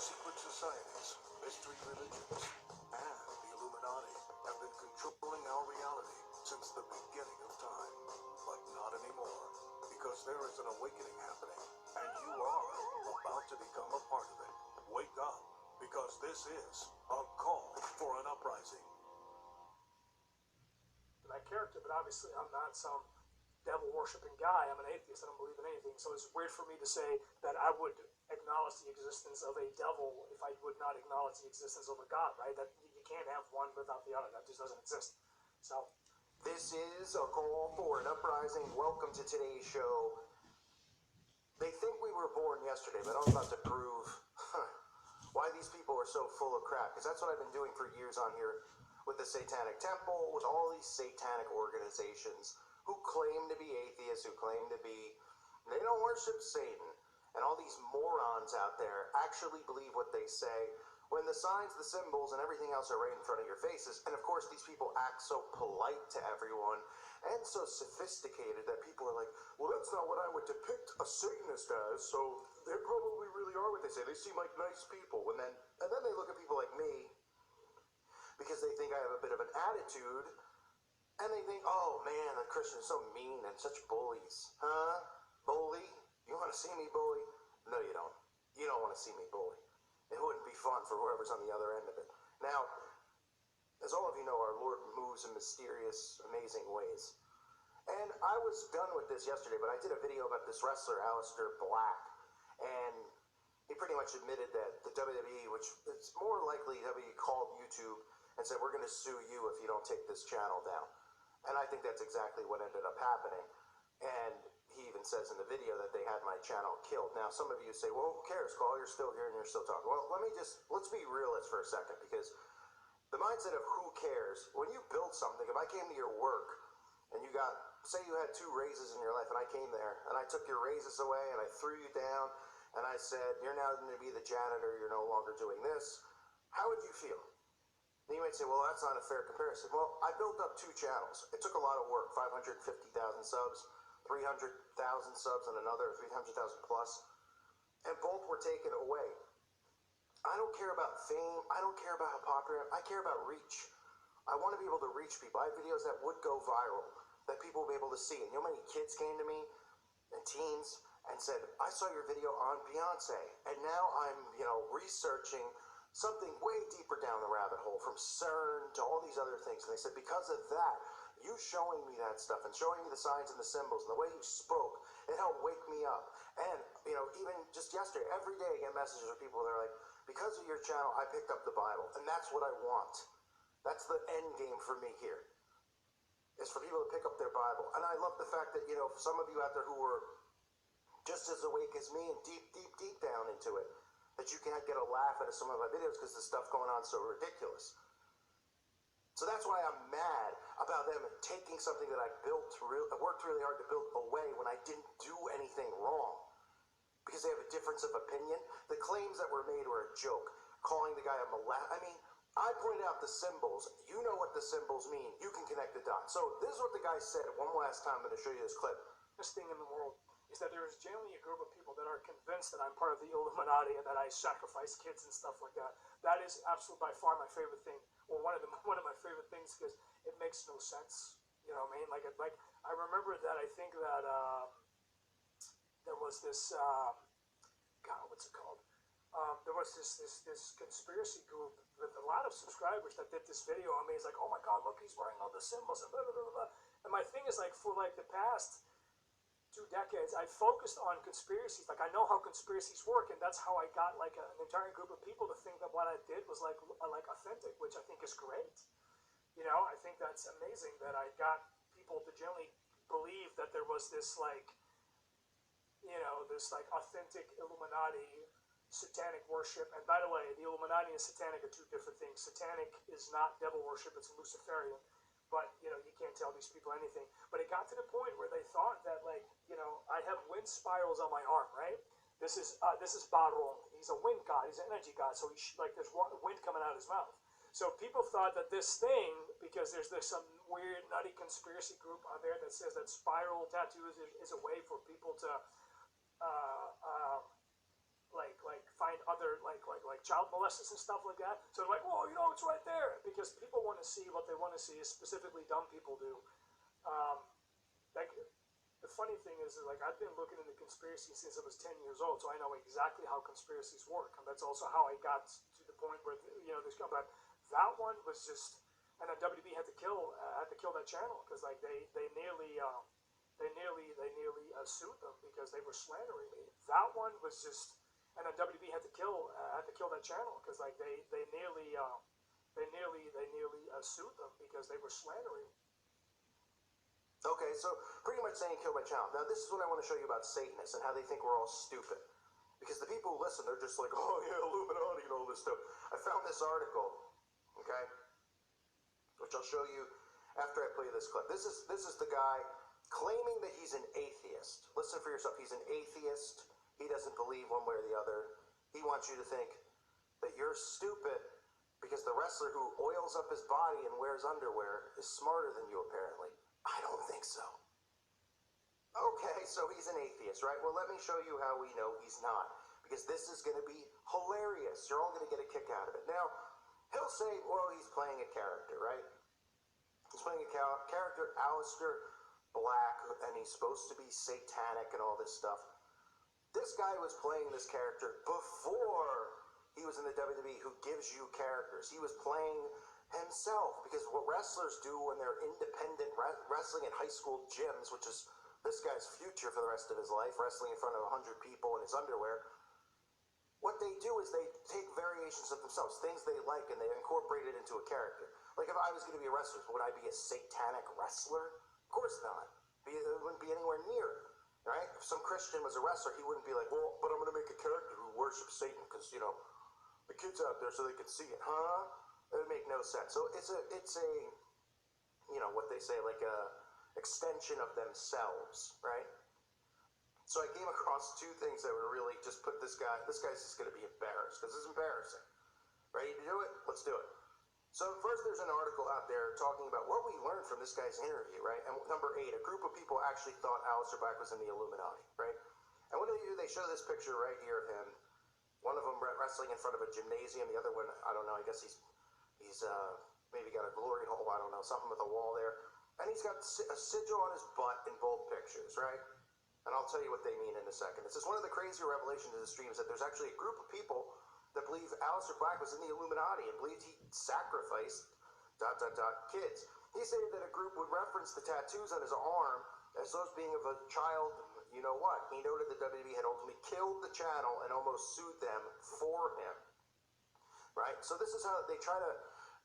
Secret societies, mystery religions, and the Illuminati have been controlling our reality since the beginning of time. But not anymore, because there is an awakening happening, and you are about to become a part of it. Wake up, because this is a call for an uprising. My character, but obviously I'm not some devil worshipping guy. I'm an atheist. I don't believe in anything. So it's weird for me to say that I would acknowledge the existence of a devil if I would not acknowledge the existence of a God, right? That you can't have one without the other. That just doesn't exist. So this is a call for an uprising. Welcome to today's show. They think we were born yesterday, but I'm about to prove why these people are so full of crap. Because that's what I've been doing for years on here with the Satanic Temple, with all these satanic organizations who claim to be atheists, who claim to be, they don't worship Satan. And all these morons out there actually believe what they say when the signs, the symbols, and everything else are right in front of your faces. And of course, these people act so polite to everyone and so sophisticated that people are like, well, that's not what I would depict a Satanist as, so they probably really are what they say. They seem like nice people. And then they look at people like me because they think I have a bit of an attitude, and they think, oh man, the Christians are so mean and such bullies. Huh? Bully? You want to see me bully? No, you don't. You don't want to see me bully. It wouldn't be fun for whoever's on the other end of it. Now, as all of you know, our Lord moves in mysterious, amazing ways. And I was done with this yesterday, but I did a video about this wrestler, Aleister Black, and he pretty much admitted that the WWE, which it's more likely WWE called YouTube and said, we're going to sue you if you don't take this channel down. And I think that's exactly what ended up happening. And he even says in the video that they had my channel killed. Now, some of you say, well, who cares, Carl? You're still here and you're still talking. Well, let's be realists for a second, because the mindset of who cares, when you build something, if I came to your work and you got, say you had 2 raises in your life and I came there and I took your raises away and I threw you down and I said, you're now going to be the janitor, you're no longer doing this, how would you feel? And you might say, well, that's not a fair comparison. Well, I built up 2 channels. It took a lot of work, 550,000 subs, 300,000 subs, and another 300,000 plus. And both were taken away. I don't care about fame. I don't care about how popular. I care about reach. I want to be able to reach people. I have videos that would go viral, that people will be able to see. And you know how many kids came to me, and teens, and said, I saw your video on Beyonce, and now I'm, researching something way deeper down the rabbit hole, from CERN to all these other things. And they said, because of that, you showing me that stuff and showing me the signs and the symbols and the way you spoke, it helped wake me up. And, even just yesterday, every day I get messages from people that are like, because of your channel, I picked up the Bible. And that's what I want. That's the end game for me here, is for people to pick up their Bible. And I love the fact that, some of you out there who were just as awake as me and deep, deep, deep down into it, that you can't get a laugh out of some of my videos because the stuff going on is so ridiculous. So that's why I'm mad about them taking something that I worked really hard to build away when I didn't do anything wrong. Because they have a difference of opinion. The claims that were made were a joke. Calling the guy a I pointed out the symbols. You know what the symbols mean. You can connect the dots. So this is what the guy said. One last time, I'm going to show you this clip. this thing in the world is that there is generally a group of people that are convinced that I'm part of the Illuminati and that I sacrifice kids and stuff like that. That is absolutely by far my favorite thing, or one of my favorite things, because it makes no sense. You know what I mean? Like I remember that I think that there was this God, what's it called? There was this conspiracy group with a lot of subscribers that did this video on me. It's like, oh my God, look, he's wearing all the symbols and blah blah blah blah. And my thing is, like, for like the past 2 decades, I focused on conspiracies. Like, I know how conspiracies work, and that's how I got like an entire group of people to think that what I did was like authentic, which I think is great. I think that's amazing that I got people to generally believe that there was this this authentic Illuminati satanic worship. And by the way, the Illuminati and satanic are 2 different things. Satanic is not devil worship, it's Luciferian. But, you can't tell these people anything. But it got to the point where they thought that, I have wind spirals on my arm, right? This is Baron. He's a wind god. He's an energy god. So there's wind coming out of his mouth. So people thought that this thing, because there's some weird, nutty conspiracy group out there that says that spiral tattoos is a way for people to find other child molesters and stuff like that. So they're like, oh, it's right there, because people want to see what they want to see, specifically dumb people do. Like, the funny thing is, like, I've been looking into conspiracy since I was 10 years old, so I know exactly how conspiracies work, and that's also how I got to the point where this come back. That one was just, and then WB had to kill that channel, because like they nearly sued them because they were slandering me. That one was just, and then WB had to kill that channel, because like they nearly sued them because they were slandering me. Okay, so pretty much saying kill my channel. Now, this is what I want to show you about Satanists and how they think we're all stupid. Because the people who listen, they're just like, oh yeah, Illuminati and all this stuff. I found this article, okay, which I'll show you after I play this clip. This is the guy claiming that he's an atheist. Listen for yourself. He's an atheist. He doesn't believe one way or the other. He wants you to think that you're stupid because the wrestler who oils up his body and wears underwear is smarter than you, apparently. I don't think so. Okay, so he's an atheist, right? Well, let me show you how we know he's not. Because this is going to be hilarious. You're all going to get a kick out of it. Now, he'll say, well, he's playing a character, right? He's playing a character, Aleister Black, and he's supposed to be satanic and all this stuff. This guy was playing this character before he was in the WWE, who gives you characters. He was playing himself, because what wrestlers do when they're independent wrestling in high school gyms, which is this guy's future for the rest of his life, wrestling in front of 100 people in his underwear, what they do is they take variations of themselves, things they like, and they incorporate it into a character. Like, if I was going to be a wrestler, would I be a satanic wrestler? Of course not. It wouldn't be anywhere near it, right? If some Christian was a wrestler, he wouldn't be like, well, but I'm going to make a character who worships Satan because, the kid's out there so they can see it, huh? It would make no sense. So it's a what they say, like a extension of themselves, right? So I came across two things that were really just put this guy's just going to be embarrassed, because it's embarrassing. Ready to do it? Let's do it. So first, there's an article out there talking about what we learned from this guy's interview, right? And number 8, a group of people actually thought Aleister Black was in the Illuminati, right? And what do they do? They show this picture right here of him. One of them wrestling in front of a gymnasium. The other one, I don't know, I guess he's maybe got a glory hole, I don't know, something with a wall there. And he's got a sigil on his butt in both pictures, right? And I'll tell you what they mean in a second. It says one of the crazier revelations of the stream is that there's actually a group of people that believe Aleister Black was in the Illuminati and believed he sacrificed ... kids. He stated that a group would reference the tattoos on his arm as those being of a child, you know what. He noted that WWE had ultimately killed the channel and almost sued them for him. Right? So this is how they try to,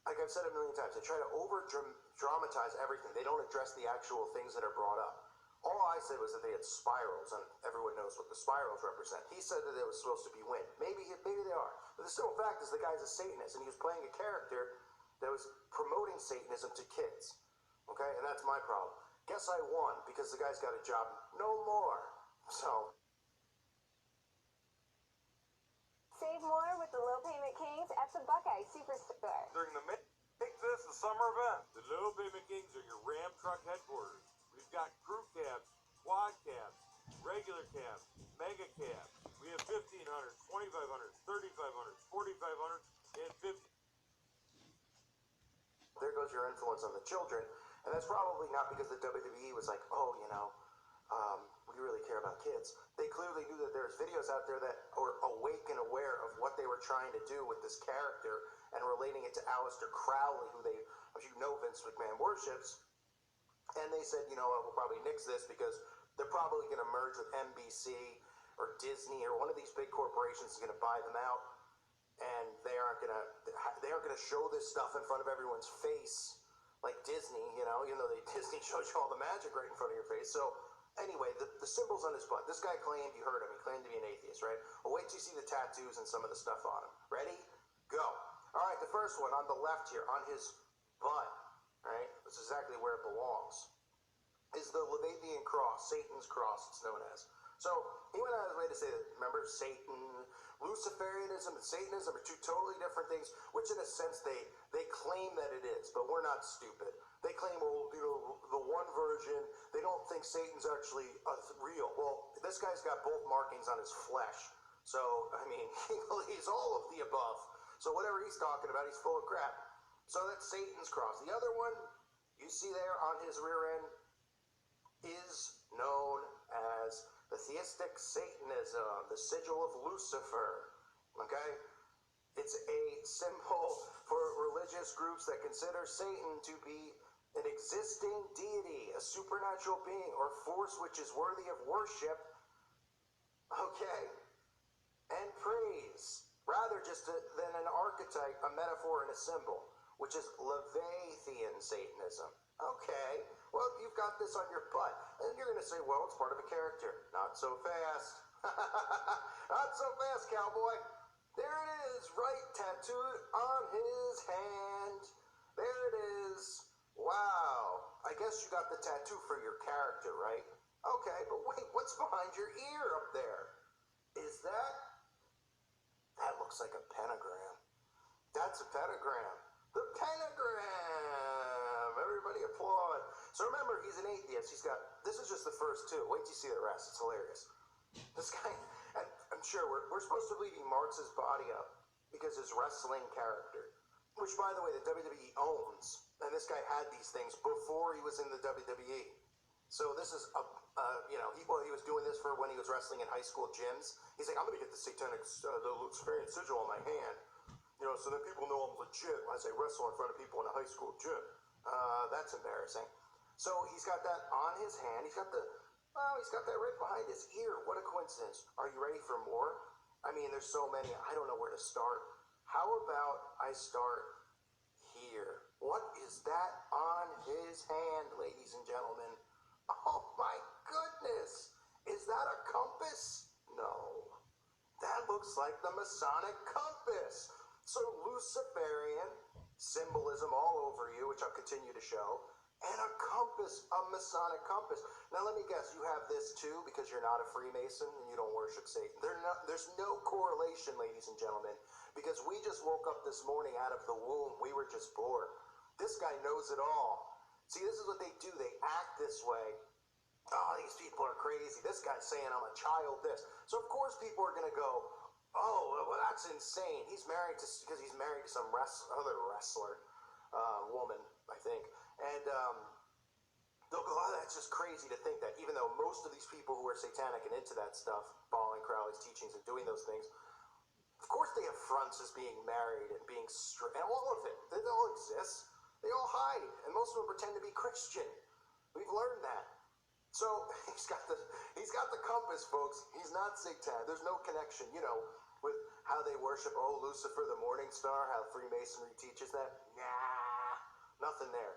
like I've said a million times, they try to over-dramatize everything. They don't address the actual things that are brought up. All I said was that they had spirals, and everyone knows what the spirals represent. He said that it was supposed to be wind. Maybe they are. But the simple fact is the guy's a Satanist, and he was playing a character that was promoting Satanism to kids. Okay? And that's my problem. Guess I won, because the guy's got a job. No more. So... Save more with the Low Payment Kings at the Buckeye Superstore. During the Make This the Summer event, the Low Payment Kings are your Ram truck headquarters. We've got crew cabs, quad cabs, regular cabs, mega cabs. We have 1,500s, 2,500s, 3,500s, 4,500s, and 50. There goes your influence on the children. And that's probably not because the WWE was like, oh, we really care about kids. They clearly knew that there's videos out there that were awake and aware of what they were trying to do with this character and relating it to Aleister Crowley, who Vince McMahon worships. And they said, we'll probably nix this because they're probably going to merge with NBC or Disney, or one of these big corporations is going to buy them out, and they aren't going to show this stuff in front of everyone's face like Disney, even though Disney shows you all the magic right in front of your face. So anyway, the symbols on his butt. This guy claimed, you heard him, he claimed to be an atheist, right? Well, wait till you see the tattoos and some of the stuff on him. Ready? Go. All right, the first one on the left here, on his butt, right? That's exactly where it belongs, is the Leviathan cross, Satan's cross, it's known as. So he went out of his way to say that, remember, Satan, Luciferianism and Satanism are two totally different things, which in a sense they claim that it is, but we're not stupid. They claim, the one version, they don't think Satan's actually real. Well, this guy's got both markings on his flesh. So, I mean, he believes all of the above. So whatever he's talking about, he's full of crap. So that's Satan's cross. The other one you see there on his rear end is known as the theistic Satanism, the sigil of Lucifer. Okay? It's a symbol for religious groups that consider Satan to be an existing deity, a supernatural being or force which is worthy of worship, okay, and praise, rather than an archetype, a metaphor, and a symbol, which is Leviathan Satanism. Okay, well, you've got this on your butt, and you're going to say, well, it's part of a character. Not so fast. Not so fast, cowboy. There it is, right tattooed on his hand. There it is. Wow. I guess you got the tattoo for your character, right? Okay, but wait, what's behind your ear up there? Is that? That looks like a pentagram. That's a pentagram. The pentagram! Everybody applaud. So remember, he's an atheist. This is just the first two. Wait till you see the rest. It's hilarious. This guy, I'm sure we're supposed to believe he marks his body up because his wrestling character, which by the way, the WWE owns, and this guy had these things before he was in the WWE. So this is he was doing this for when he was wrestling in high school gyms. He's like, I'm gonna get the satanic, the Luciferian sigil on my hand, so that people know I'm legit as I wrestle in front of people in a high school gym. That's embarrassing. So he's got that on his hand. He's got that right behind his ear. What a coincidence. Are you ready for more? I mean, there's so many. I don't know where to start. How about I start here? What is that on his hand, ladies and gentlemen? Oh my goodness! Is that a compass? No. That looks like the Masonic compass. So Luciferian symbolism all over you, which I'll continue to show, and a compass, a Masonic compass. Now let me guess, you have this too because you're not a Freemason and you don't worship Satan. There's no correlation, ladies and gentlemen, because we just woke up this morning out of the womb. We were just born. This guy knows it all. See, this is what they do. They act this way. Oh, these people are crazy. This guy's saying I'm a child this. So of course people are going to go, oh, well, that's insane. He's married because he's married to some other wrestler, woman, I think. And they'll go, oh, that's just crazy to think that. Even though most of these people who are satanic and into that stuff, following Crowley's teachings and doing those things, of course they have fronts as being married and being straight, and all of it. They all exist. They all hide, and most of them pretend to be Christian. We've learned that. So he's got the compass, folks. He's not satanic. There's no connection, with how they worship. Oh, Lucifer, the morning star. How Freemasonry teaches that. Nah, nothing there.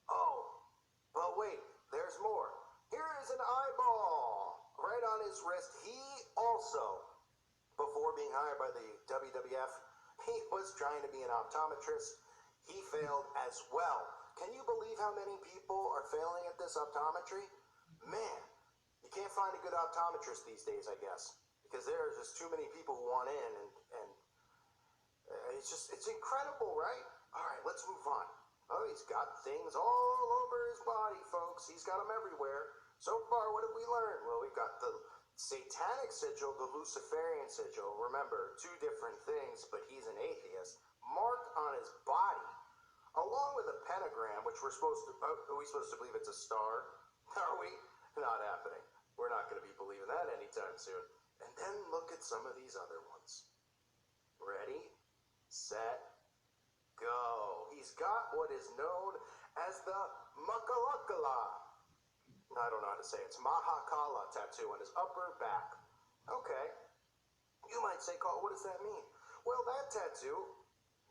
Oh, but wait, there's more. Here is an eyeball right on his wrist. He also, before being hired by the WWF, he was trying to be an optometrist. He failed as well. Can you believe how many people are failing at this optometry? Man, you can't find a good optometrist these days, I guess, because there are just too many people who want in, and it's incredible, right? All right, let's move on. Oh, he's got things all over his body, folks. He's got them everywhere. So far, what have we learned? Well, we've got the satanic sigil, the Luciferian sigil. Remember, two different things, but he's an atheist. Marked on his body, along with a pentagram, which are we supposed to believe it's a star? Are we? Not happening. We're not going to be believing that anytime soon. And then look at some of these other ones. Ready, set, go. He's got what is known as the Makalakala. I don't know how to say it. It's Mahakala tattoo on his upper back. Okay. You might say, Carl, what does that mean? Well, that tattoo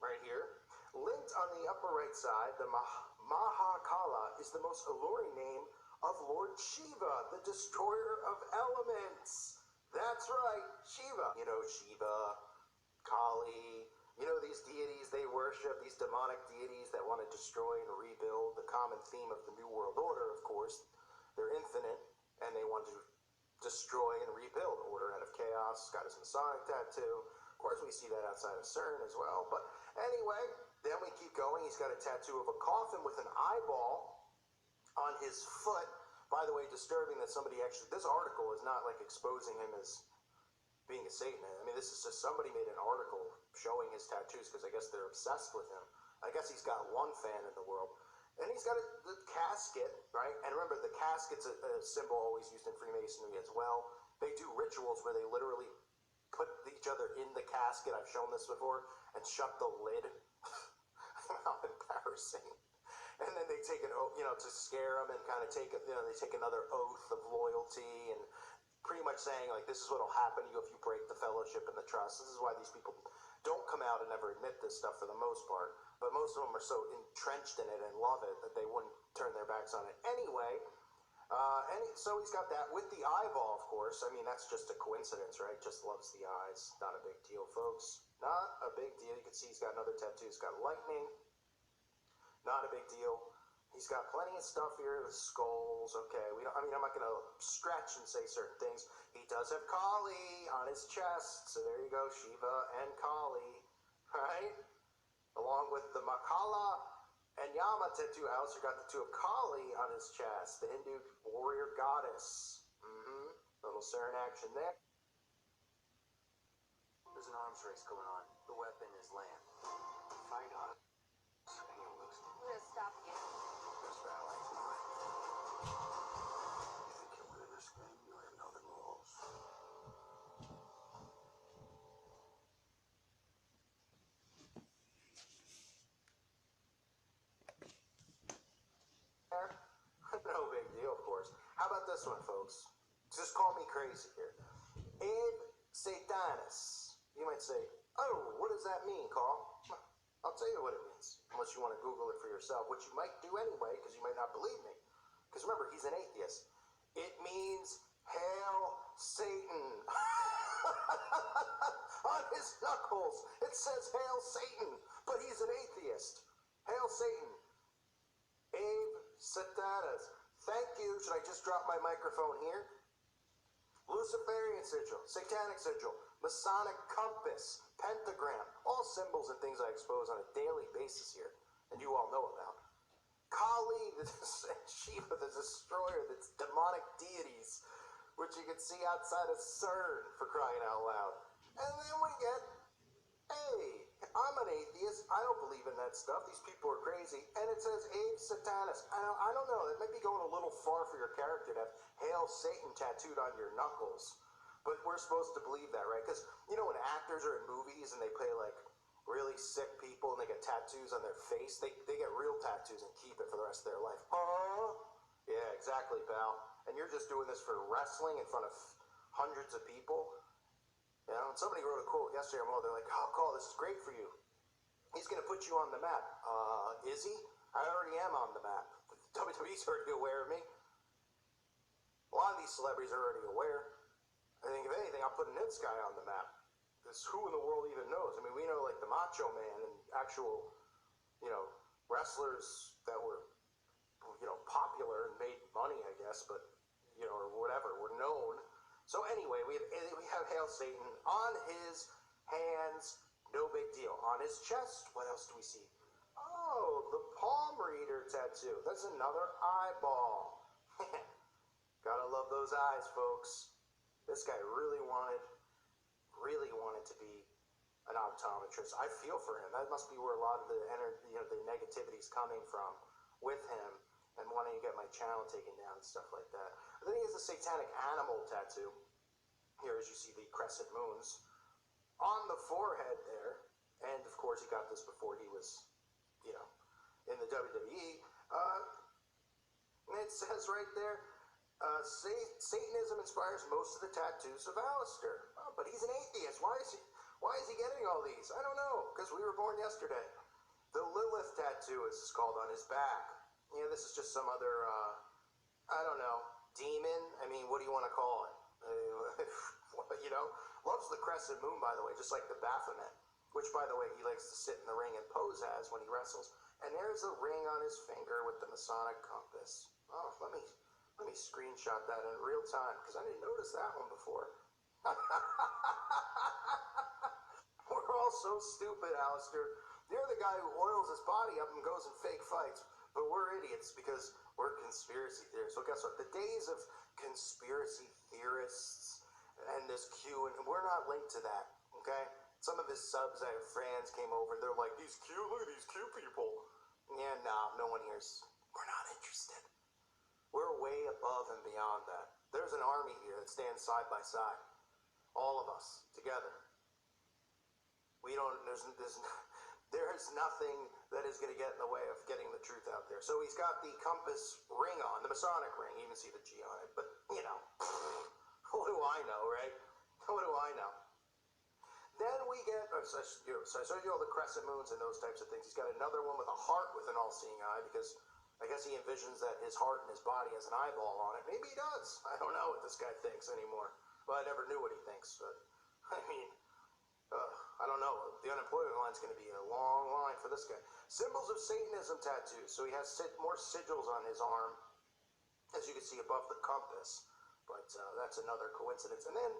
right here, linked on the upper right side, the Mahakala is the most alluring name of Lord Shiva, the destroyer of elements. That's right, Shiva. Shiva, Kali, these deities they worship, these demonic deities that want to destroy and rebuild. The common theme of the New World Order, of course, they're infinite, and they want to destroy and rebuild order out of chaos. Got his Masonic tattoo. Of course, we see that outside of CERN as well. But anyway, then we keep going. He's got a tattoo of a coffin with an eyeball on his foot. By the way, disturbing that somebody actually, this article is not like exposing him as being a Satanist. I mean, this is just somebody made an article showing his tattoos because I guess they're obsessed with him. I guess he's got one fan in the world. And he's got the casket, right? And remember, the casket's a symbol always used in Freemasonry as well. They do rituals where they literally put each other in the casket. I've shown this before. And shut the lid. How embarrassing. And then they take an oath, to scare them and kind of take, they take another oath of loyalty and pretty much saying, like, this is what will happen to you if you break the fellowship and the trust. This is why these people don't come out and ever admit this stuff for the most part. But most of them are so entrenched in it and love it that they wouldn't turn their backs on it anyway. So he's got that with the eyeball, of course. I mean, that's just a coincidence, right? Just loves the eyes. Not a big deal, folks. Not a big deal. You can see he's got another tattoo. He's got lightning. Not a big deal. He's got plenty of stuff here with skulls. Okay, I'm not going to stretch and say certain things. He does have Kali on his chest. So there you go, Shiva and Kali, right? Along with the Makala and Yama tattoo. I also got the two of Kali on his chest, the Hindu warrior goddess. Little CERN action there. There's an arms race going on. The weapon is land. Fight on it. And you'll lose. I'm gonna stop you. This battle ain't mine. You think you're winning this game? You don't even know the rules. No big deal, of course. How about this one, folks? Just call me crazy here. Abe Satanis. You might say, oh, what does that mean, Carl? I'll tell you what it means, unless you want to Google it for yourself, which you might do anyway, because you might not believe me. Because remember, he's an atheist. It means, Hail Satan. On his knuckles, it says, Hail Satan, but he's an atheist. Hail Satan. Abe Satanas. Thank you. Should I just drop my microphone here? Luciferian sigil, satanic sigil, Masonic compass, pentagram, all symbols and things I expose on a daily basis here, and you all know about. Kali, Shiva, the destroyer, that's demonic deities, which you can see outside of CERN, for crying out loud. And then we get, hey, I'm an atheist. I don't believe in that stuff. These people are crazy. And it says Abe Satanis. I don't know. It might be going a little far for your character to have Hail Satan tattooed on your knuckles. But we're supposed to believe that, right? Because, when actors are in movies and they play, like, really sick people and they get tattoos on their face, they get real tattoos and keep it for the rest of their life. Yeah, exactly, pal. And you're just doing this for wrestling in front of hundreds of people. And somebody wrote a quote yesterday, they're like, oh, Carl, this is great for you. He's going to put you on the map. Is he? I already am on the map. WWE's already aware of me. A lot of these celebrities are already aware. I think, if anything, I'll put this guy on the map. Because who in the world even knows? I mean, we know, like, the Macho Man and actual, wrestlers that were, popular and made money, I guess, but, or whatever, were known. So anyway, we have Hail Satan on his hands, no big deal. On his chest, what else do we see? Oh, the palm reader tattoo. That's another eyeball. Gotta love those eyes, folks. This guy really wanted to be an optometrist. I feel for him. That must be where a lot of the energy, the negativity is coming from with him and wanting to get my channel taken down and stuff like that. But then he has a satanic animal tattoo. Here, as you see the crescent moons on the forehead there. And of course, he got this before he was, in the WWE. And it says right there, Satanism inspires most of the tattoos of Alistair. Oh, but he's an atheist. Why is he getting all these? I don't know, because we were born yesterday. The Lilith tattoo is called on his back. This is just some other, I don't know, demon. I mean, what do you want to call it? Loves the crescent moon, by the way, just like the Baphomet, which, by the way, he likes to sit in the ring and pose as when he wrestles. And there's a ring on his finger with the Masonic compass. Oh, let me screenshot that in real time, because I didn't notice that one before. We're all so stupid, Alistair. You're the guy who oils his body up and goes in fake fights, but we're idiots because we're conspiracy theorists. So guess what? The days of conspiracy theorists, and this Q, and we're not linked to that, okay? Some of his subs, I have fans came over, they're like, these Q, look at these Q people. Yeah, no one here's, we're not interested. We're way above and beyond that. There's an army here that stands side by side. All of us, together. We don't, there's nothing that is going to get in the way of getting the truth out there. So he's got the compass ring on, the Masonic ring. You even see the G on it. But, what do I know, right? What do I know? Then we get, so I showed you all the crescent moons and those types of things. He's got another one with a heart with an all-seeing eye because I guess he envisions that his heart and his body has an eyeball on it. Maybe he does. I don't know what this guy thinks anymore. Well, I never knew what he thinks. But, I don't know. The unemployment line's going to be a long line for this guy. Symbols of Satanism tattoos. So he has more sigils on his arm, as you can see above the compass. But that's another coincidence. And then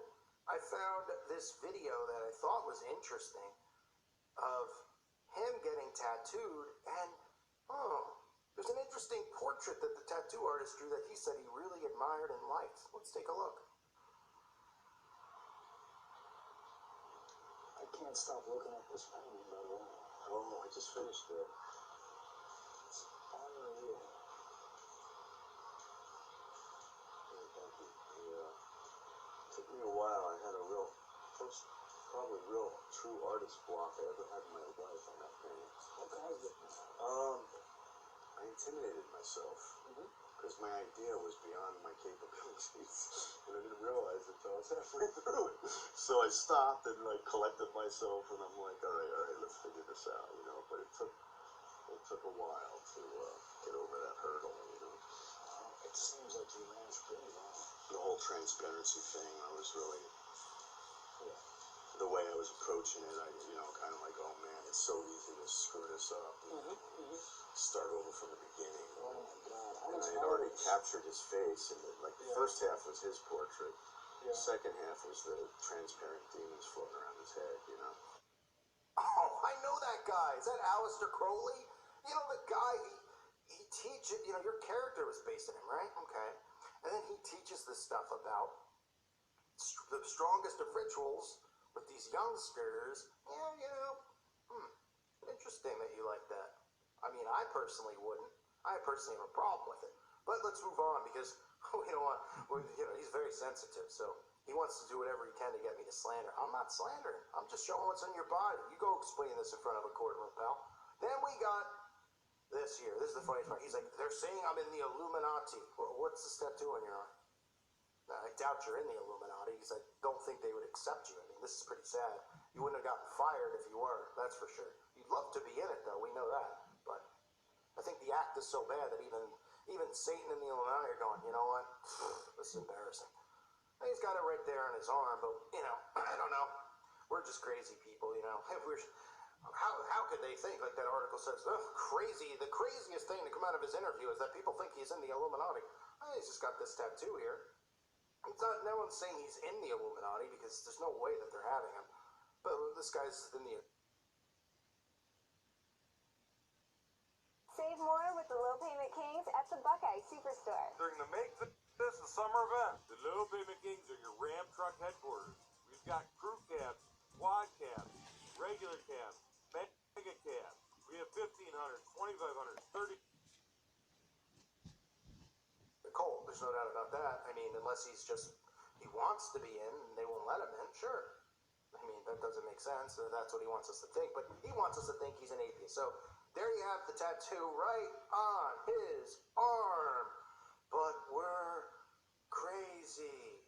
I found this video that I thought was interesting of him getting tattooed. And, there's an interesting portrait that the tattoo artist drew that he said he really admired and liked. Let's take a look. I can't stop looking at this painting, by the way. Oh, I just finished it. It's unreal. Thank you. It took me a while. I had a first, probably real true artist block I ever had in my life on that painting. What caused it? I intimidated myself because my idea was beyond my capabilities, and I didn't realize it until I was halfway through it. So I stopped and collected myself, and I'm like, all right, let's figure this out, But it took a while to get over that hurdle, It seems like you managed pretty well. The whole transparency thing, I was really, the way I was approaching it, I, kind of like, oh man, it's so easy to screw this up. Start over from the beginning. Oh my God. I And was I had already nervous. captured his face, and the first half was his portrait. Yeah. The second half was the transparent demons floating around his head, Oh, I know that guy. Is that Aleister Crowley? The guy, he teaches, your character was based on him, right? Okay. And then he teaches this stuff about the strongest of rituals with these youngsters. Interesting that you like that. I mean, I personally wouldn't. I personally have a problem with it. But let's move on because we don't want, he's very sensitive. So he wants to do whatever he can to get me to slander. I'm not slandering. I'm just showing what's in your body. You go explain this in front of a courtroom, pal. Then we got this here. This is the funny part. He's like, they're saying I'm in the Illuminati. Well, what's this tattoo on your arm? I doubt you're in the Illuminati because I don't think they would accept you. I mean, this is pretty sad. You wouldn't have gotten fired if you were, that's for sure. You'd love to be in it, though. We know that. But I think the act is so bad that even Satan and the Illuminati are going, you know what? This is embarrassing. And he's got it right there on his arm, but, I don't know. We're just crazy people, How could they think, like that article says, crazy. The craziest thing to come out of his interview is that people think he's in the Illuminati. He's just got this tattoo here. It's not, no one's saying he's in the Illuminati because there's no way that they're having him. But this guy's in the... Save more with the Low Payment Kings at the Buckeye Superstore. During the Make This a Summer event, the Low Payment Kings are your Ram Truck headquarters. We've got crew cabs, quad cabs, regular cabs, mega cabs. We have 1,500, 2,500, 30. Cold, there's no doubt about that. I mean, unless he wants to be in and they won't let him in, sure. I mean, that doesn't make sense. That's what he wants us to think. But he wants us to think he's an atheist. So there you have the tattoo right on his arm. But we're crazy.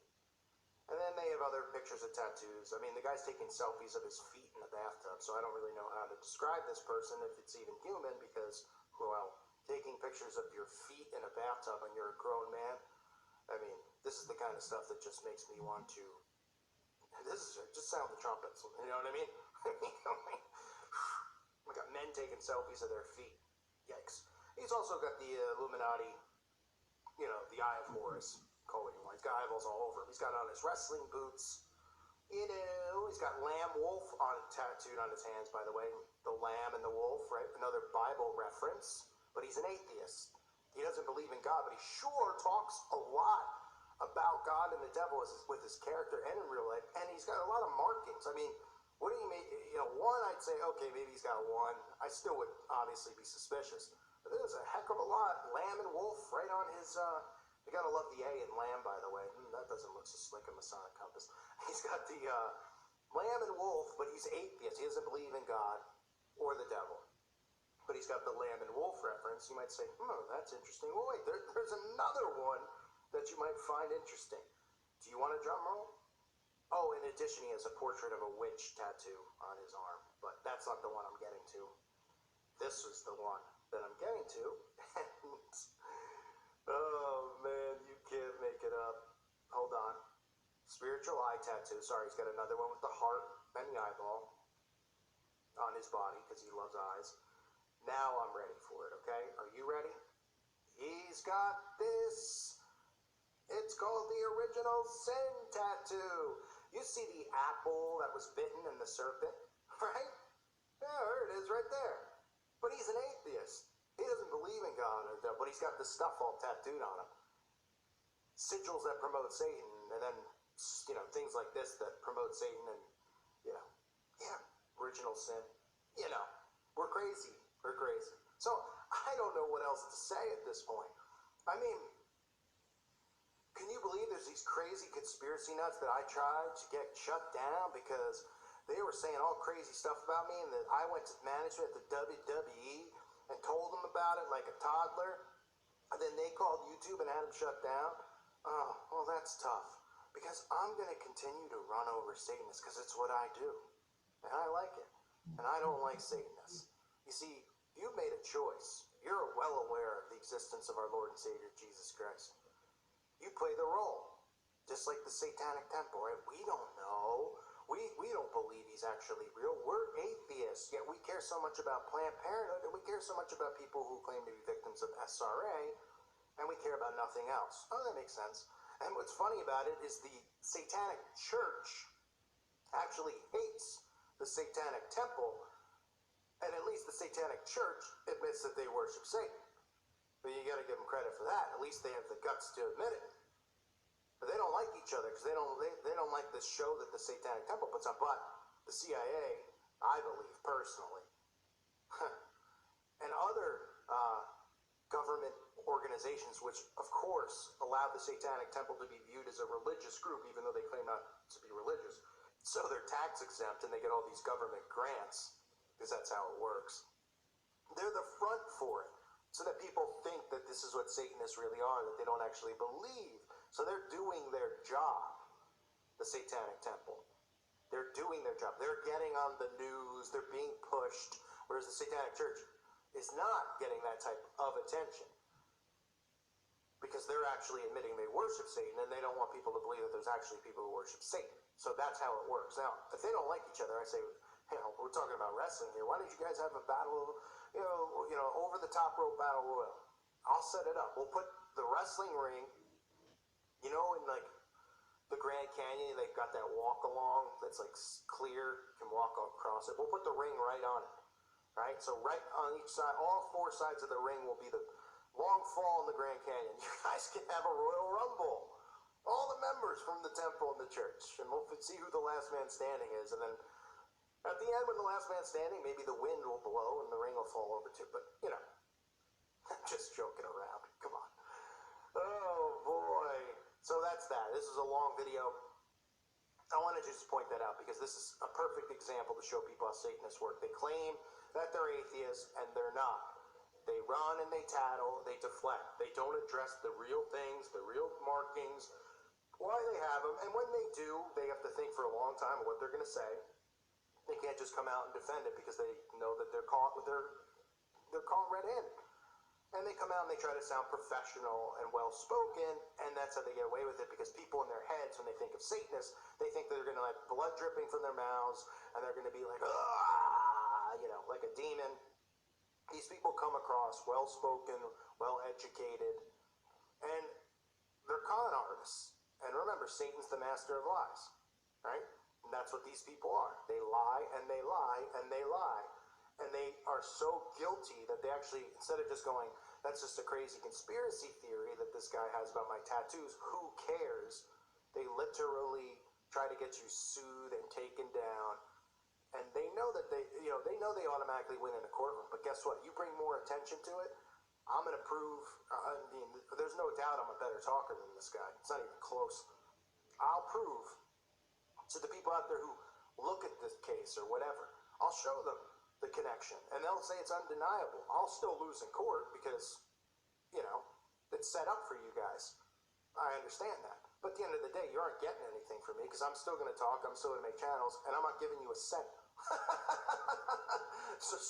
And then they have other pictures of tattoos. I mean, the guy's taking selfies of his feet in the bathtub, so I don't really know how to describe this person, if it's even human, because, well, taking pictures of your feet in a bathtub and you're a grown man, I mean, this is the kind of stuff that just makes me want to, just sound the trumpets, you know what I mean? We got men taking selfies of their feet. Yikes. He's also got the Illuminati, the Eye of Horus. He's got eyeballs all over him. He's got on his wrestling boots. He's got lamb wolf tattooed on his hands, by the way. The lamb and the wolf, right? Another Bible reference. But he's an atheist. He doesn't believe in God, but he sure talks a lot about God and the devil is with his character and in real life, and he's got a lot of markings. I mean, what do you mean? You know, one, I'd say, okay, maybe he's got a one. I still would obviously be suspicious. But there's a heck of a lot. Lamb and wolf right on his, you gotta love the A in lamb, by the way. That doesn't look so slick a Masonic compass. He's got the lamb and wolf, but he's atheist. He doesn't believe in God or the devil. But he's got the lamb and wolf reference. You might say, that's interesting. Well, wait, there's another one that you might find interesting. Do you want a drum roll? Oh, in addition, he has a portrait of a witch tattoo on his arm, but that's not the one I'm getting to. This is the one that I'm getting to, and oh man, you can't make it up. Hold on. Spiritual eye tattoo. Sorry, he's got another one with the heart and the eyeball on his body because he loves eyes. Now I'm ready for it, okay? Are you ready? He's got this. It's called the original sin tattoo. You see the apple that was bitten and the serpent, right? Yeah, there it is right there. But he's an atheist. He doesn't believe in God, but he's got this stuff all tattooed on him. Sigils that promote Satan, and then, you know, things like this that promote Satan, and, you know, yeah, original sin. You know, we're crazy. We're crazy. So, I don't know what else to say at this point. I mean, can you believe there's these crazy conspiracy nuts that I tried to get shut down because they were saying all crazy stuff about me, and that I went to management at the WWE and told them about it like a toddler, and then they called YouTube and had them shut down? Oh, well, that's tough, because I'm going to continue to run over Satanists because it's what I do, and I like it, and I don't like Satanists. You see, you've made a choice. You're well aware of the existence of our Lord and Savior, Jesus Christ. You play the role, just like the Satanic Temple, right? We don't know. We don't believe he's actually real. We're atheists, yet we care so much about Planned Parenthood, and we care so much about people who claim to be victims of SRA, and we care about nothing else. Oh, that makes sense. And what's funny about it is the Satanic Church actually hates the Satanic Temple, and at least the Satanic Church admits that they worship Satan. But you gotta give them credit for that. At least they have the guts to admit it. But they don't like each other because they don't like this show that the Satanic Temple puts on. But the CIA, I believe personally, and other government organizations, which of course allow the Satanic Temple to be viewed as a religious group, even though they claim not to be religious, so they're tax exempt and they get all these government grants because that's how it works. They're the front for it, so that people think that this is what Satanists really are, that they don't actually believe. So they're doing their job, the Satanic Temple. They're doing their job. They're getting on the news. They're being pushed, whereas the Satanic Church is not getting that type of attention because they're actually admitting they worship Satan, and they don't want people to believe that there's actually people who worship Satan. So that's how it works. Now, if they don't like each other, I say, we're talking about wrestling here. Why don't you guys have a battle, you know, over the top rope battle royal? I'll set it up. We'll put the wrestling ring, you know, in like the Grand Canyon, they've got that walk along that's like clear, you can walk across it. We'll put the ring right on it, right? So right on each side, all four sides of the ring will be the long fall in the Grand Canyon. You guys can have a Royal Rumble. All the members from the temple and the church, and we'll see who the last man standing is, and then at the end, when the last man standing, maybe the wind will blow and the ring will fall over too. But, you know, just joking around. Come on. Oh, boy. So that's that. This is a long video. I want to just point that out because this is a perfect example to show people how Satanists work. They claim that they're atheists, and they're not. They run and they tattle, they deflect. They don't address the real things, the real markings, why they have them. And when they do, they have to think for a long time what they're going to say. They can't just come out and defend it because they know that they're caught with they're caught red-handed. And they come out and they try to sound professional and well-spoken, and that's how they get away with it, because people in their heads, when they think of Satanists, they think they're going to have blood dripping from their mouths, and they're going to be like, ah, you know, like a demon. These people come across well-spoken, well-educated, and they're con artists. And remember, Satan's the master of lies, right? And that's what these people are. They lie, and they lie, and they lie. And they are so guilty that they actually, instead of just going, that's just a crazy conspiracy theory, that this guy has about my tattoos. Who cares? They literally try to get you sued and taken down. And they know that they know they automatically win in a courtroom. But guess what? You bring more attention to it, I'm going to prove, I mean, there's no doubt I'm a better talker than this guy. It's not even close. I'll prove to the people out there who look at this case or whatever, I'll show them the connection. And they'll say it's undeniable. I'll still lose in court because, it's set up for you guys. I understand that. But at the end of the day, you aren't getting anything from me because I'm still going to talk, I'm still going to make channels, and I'm not giving you a cent. so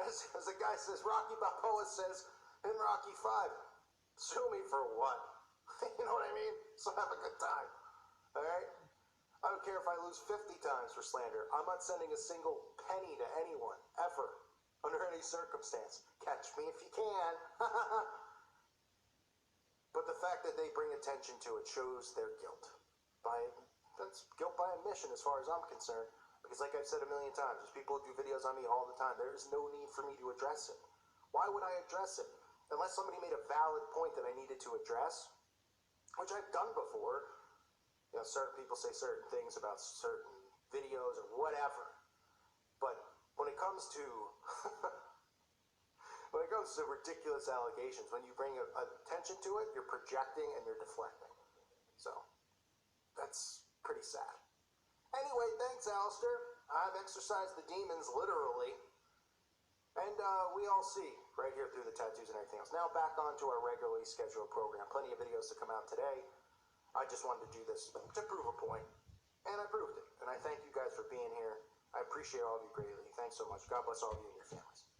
as the guy says, Rocky Balboa says in Rocky 5, sue me for what? You know what I mean? So have a good time. All right? I don't care if I lose 50 times for slander. I'm not sending a single penny to anyone, ever, under any circumstance. Catch me if you can. But the fact that they bring attention to it shows their guilt. That's guilt by omission as far as I'm concerned. Because like I've said a million times, there's people who do videos on me all the time. There is no need for me to address it. Why would I address it? Unless somebody made a valid point that I needed to address, which I've done before. Certain people say certain things about certain videos or whatever. But when it comes to ridiculous allegations, when you bring attention to it, you're projecting and you're deflecting. So that's pretty sad. Anyway, thanks, Alistair. I've exorcised the demons literally. And we all see right here through the tattoos and everything else. Now back on to our regularly scheduled program. Plenty of videos to come out today. I just wanted to do this to prove a point. And I proved it. And I thank you guys for being here. I appreciate all of you greatly. Thanks so much. God bless all of you and your families.